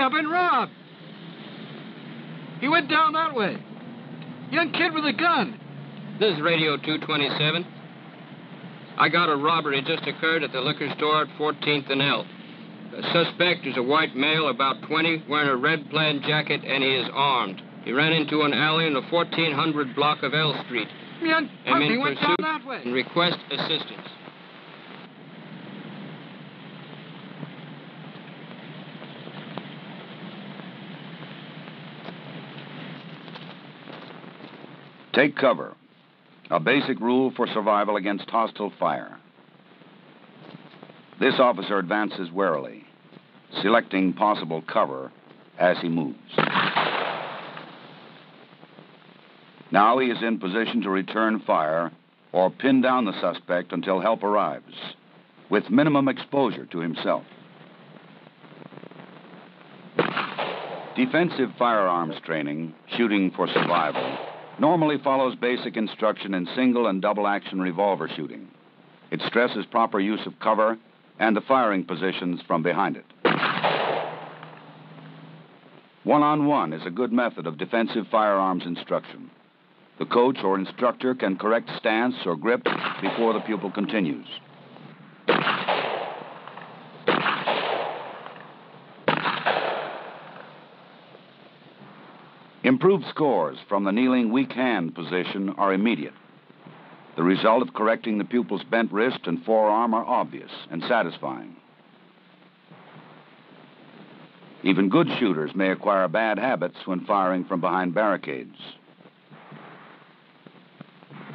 I've been robbed. He went down that way. Young kid with a gun. This is Radio 227. I got a robbery just occurred at the liquor store at 14th and L. The suspect is a white male, about 20, wearing a red plaid jacket, and he is armed. He ran into an alley in the 1400 block of L Street. Young I'm puppy in went down pursuit that way. and request assistance. Take cover. A basic rule for survival against hostile fire. This officer advances warily, selecting possible cover as he moves. Now he is in position to return fire or pin down the suspect until help arrives, with minimum exposure to himself. Defensive firearms training, shooting for survival, normally follows basic instruction in single and double action revolver shooting. It stresses proper use of cover and the firing positions from behind it. One-on-one is a good method of defensive firearms instruction. The coach or instructor can correct stance or grip before the pupil continues. Improved scores from the kneeling weak hand position are immediate. The result of correcting the pupil's bent wrist and forearm are obvious and satisfying. Even good shooters may acquire bad habits when firing from behind barricades.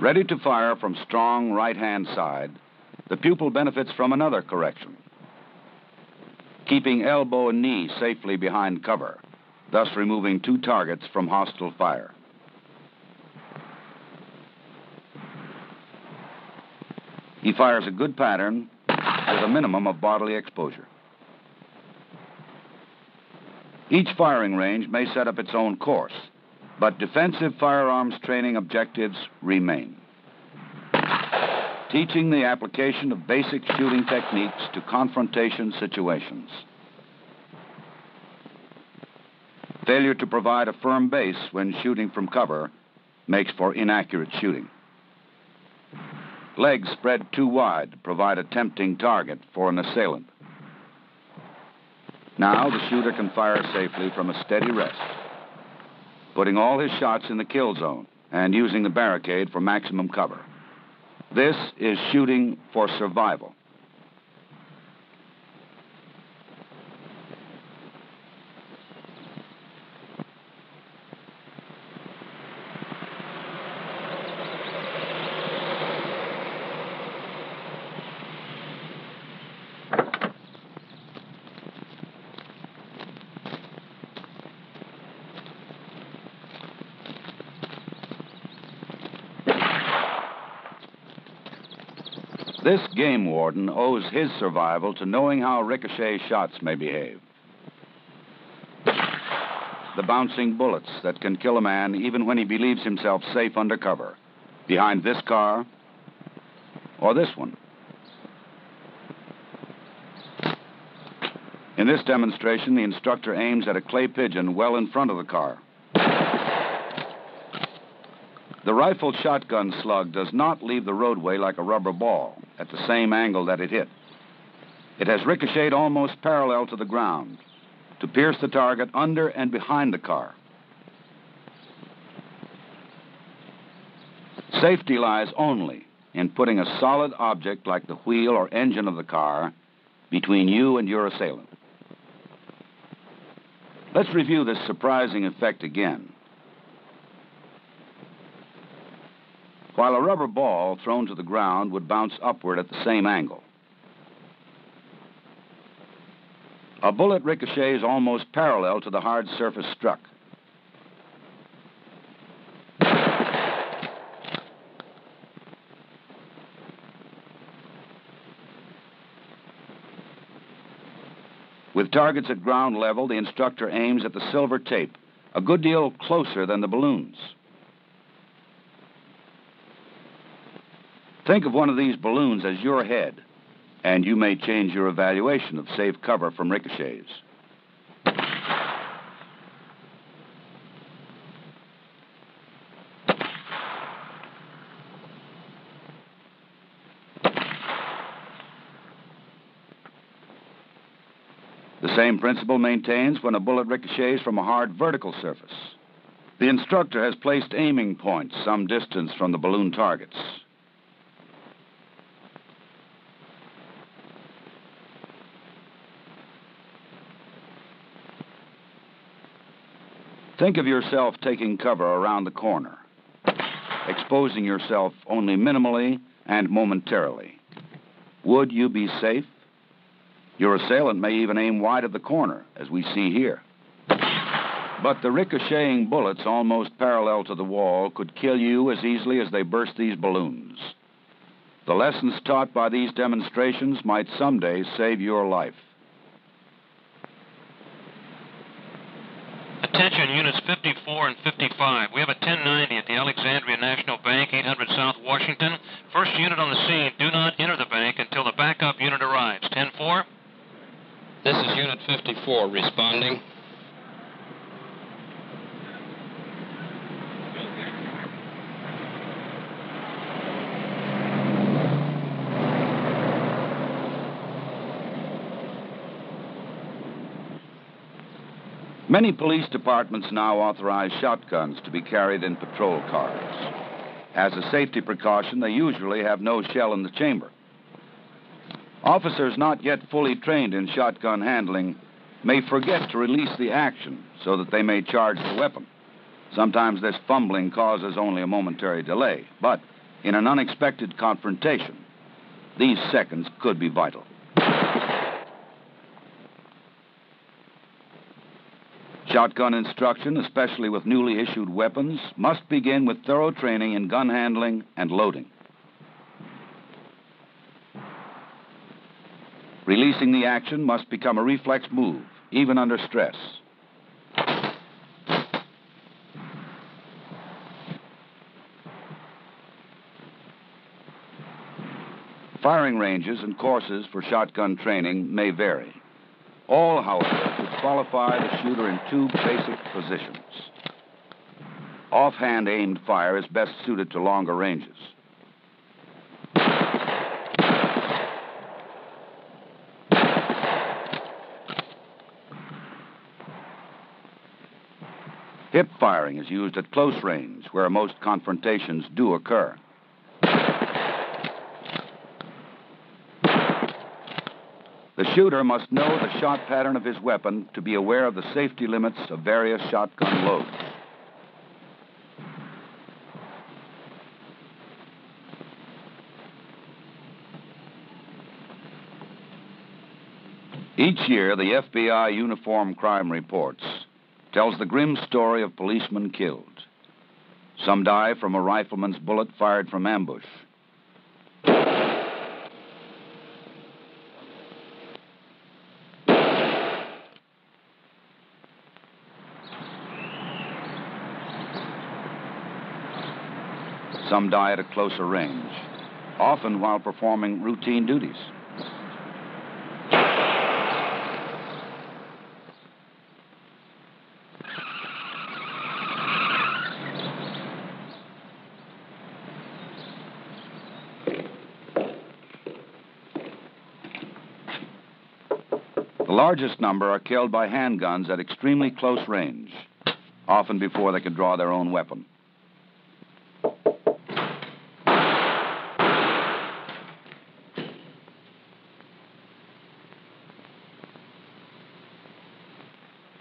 Ready to fire from strong right-hand side, the pupil benefits from another correction. Keeping elbow and knee safely behind cover, thus removing two targets from hostile fire. He fires a good pattern with a minimum of bodily exposure. Each firing range may set up its own course, but defensive firearms training objectives remain. Teaching the application of basic shooting techniques to confrontation situations. Failure to provide a firm base when shooting from cover makes for inaccurate shooting. Legs spread too wide provide a tempting target for an assailant. Now the shooter can fire safely from a steady rest, putting all his shots in the kill zone and using the barricade for maximum cover. This is shooting for survival. This game warden owes his survival to knowing how ricochet shots may behave. The bouncing bullets that can kill a man even when he believes himself safe under cover, behind this car or this one. In this demonstration, the instructor aims at a clay pigeon well in front of the car. The rifled shotgun slug does not leave the roadway like a rubber ball at the same angle that it hit. It has ricocheted almost parallel to the ground to pierce the target under and behind the car. Safety lies only in putting a solid object like the wheel or engine of the car between you and your assailant. Let's review this surprising effect again. While a rubber ball thrown to the ground would bounce upward at the same angle, a bullet ricochets almost parallel to the hard surface struck. With targets at ground level, the instructor aims at the silver tape, a good deal closer than the balloons. Think of one of these balloons as your head, and you may change your evaluation of safe cover from ricochets. The same principle maintains when a bullet ricochets from a hard vertical surface. The instructor has placed aiming points some distance from the balloon targets. Think of yourself taking cover around the corner, exposing yourself only minimally and momentarily. Would you be safe? Your assailant may even aim wide of the corner, as we see here. But the ricocheting bullets almost parallel to the wall could kill you as easily as they burst these balloons. The lessons taught by these demonstrations might someday save your life. Attention, units 54 and 55. We have a 1090 at the Alexandria National Bank, 800 South Washington. First unit on the scene, do not enter the bank until the backup unit arrives. 10-4. This is Unit 54 responding. Many police departments now authorize shotguns to be carried in patrol cars. As a safety precaution, they usually have no shell in the chamber. Officers not yet fully trained in shotgun handling may forget to release the action so that they may charge the weapon. Sometimes this fumbling causes only a momentary delay, but in an unexpected confrontation, these seconds could be vital. Shotgun instruction, especially with newly issued weapons, must begin with thorough training in gun handling and loading. Releasing the action must become a reflex move, even under stress. Firing ranges and courses for shotgun training may vary. All, however, should qualify the shooter in two basic positions. Offhand aimed fire is best suited to longer ranges. Hip firing is used at close range, where most confrontations do occur. The shooter must know the shot pattern of his weapon to be aware of the safety limits of various shotgun loads. Each year, the FBI Uniform Crime Reports tells the grim story of policemen killed. Some die from a rifleman's bullet fired from ambush. Some die at a closer range, often while performing routine duties. The largest number are killed by handguns at extremely close range, often before they can draw their own weapon.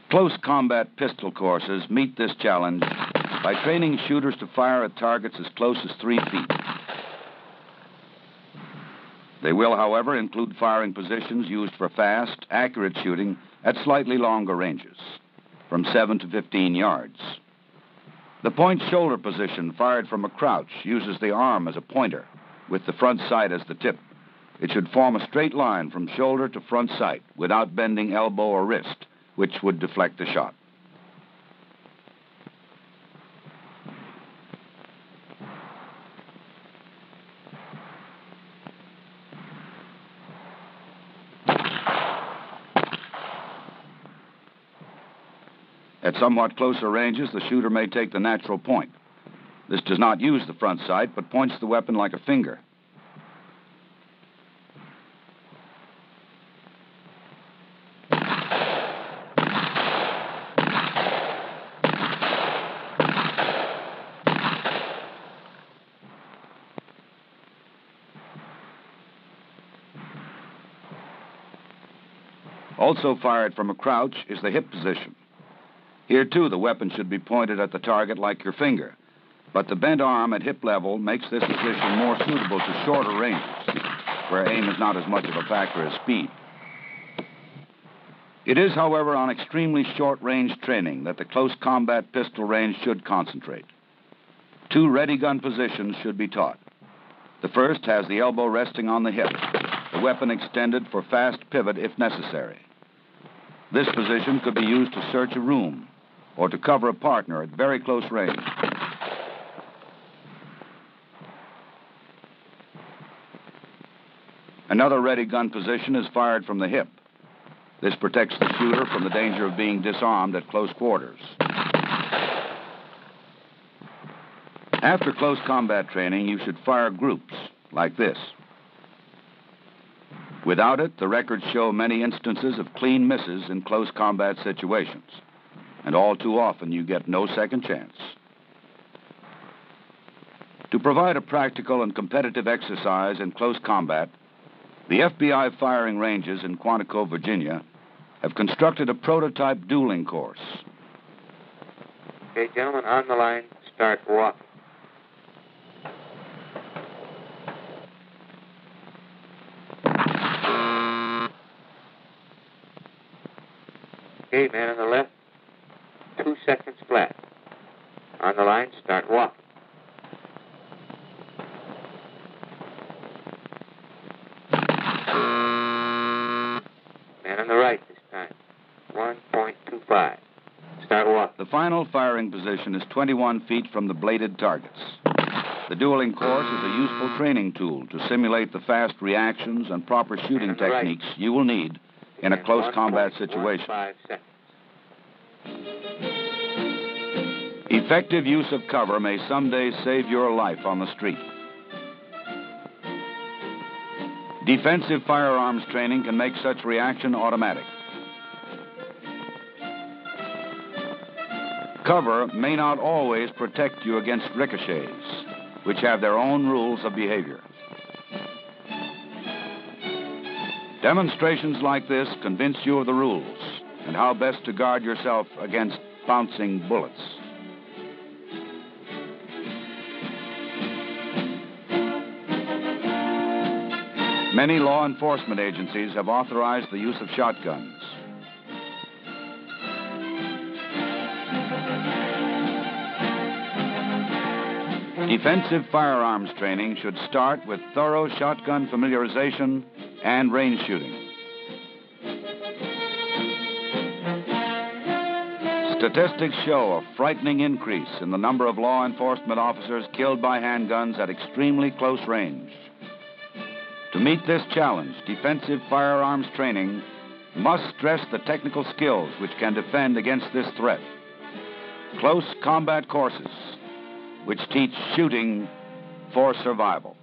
Close combat pistol courses meet this challenge by training shooters to fire at targets as close as 3 feet. They will, however, include firing positions used for fast, accurate shooting at slightly longer ranges, from 7 to 15 yards. The point shoulder position fired from a crouch uses the arm as a pointer, with the front sight as the tip. It should form a straight line from shoulder to front sight without bending elbow or wrist, which would deflect the shot. At somewhat closer ranges, the shooter may take the natural point. This does not use the front sight, but points the weapon like a finger. Also fired from a crouch is the hip position. Here, too, the weapon should be pointed at the target like your finger, but the bent arm at hip level makes this position more suitable to shorter ranges, where aim is not as much of a factor as speed. It is, however, on extremely short-range training that the close combat pistol range should concentrate. 2 ready gun positions should be taught. The first has the elbow resting on the hip, the weapon extended for fast pivot if necessary. This position could be used to search a room or to cover a partner at very close range. Another ready gun position is fired from the hip. This protects the shooter from the danger of being disarmed at close quarters. After close combat training, you should fire groups like this. Without it, the records show many instances of clean misses in close combat situations, and all too often you get no second chance. To provide a practical and competitive exercise in close combat, the FBI firing ranges in Quantico, Virginia, have constructed a prototype dueling course. Okay, gentlemen, on the line, start walking. Okay, man on the left, 2 seconds flat. On the line, start walking. Man on the right this time, 1.25. Start walking. The final firing position is 21 feet from the bladed targets. The dueling course is a useful training tool to simulate the fast reactions and proper shooting techniques you will need in a close combat situation. Effective use of cover may someday save your life on the street. Defensive firearms training can make such reaction automatic. Cover may not always protect you against ricochets, which have their own rules of behavior. Demonstrations like this convince you of the rules and how best to guard yourself against bouncing bullets. Many law enforcement agencies have authorized the use of shotguns. Defensive firearms training should start with thorough shotgun familiarization and range shooting. Statistics show a frightening increase in the number of law enforcement officers killed by handguns at extremely close range. To meet this challenge, defensive firearms training must stress the technical skills which can defend against this threat. Close combat courses which teach shooting for survival.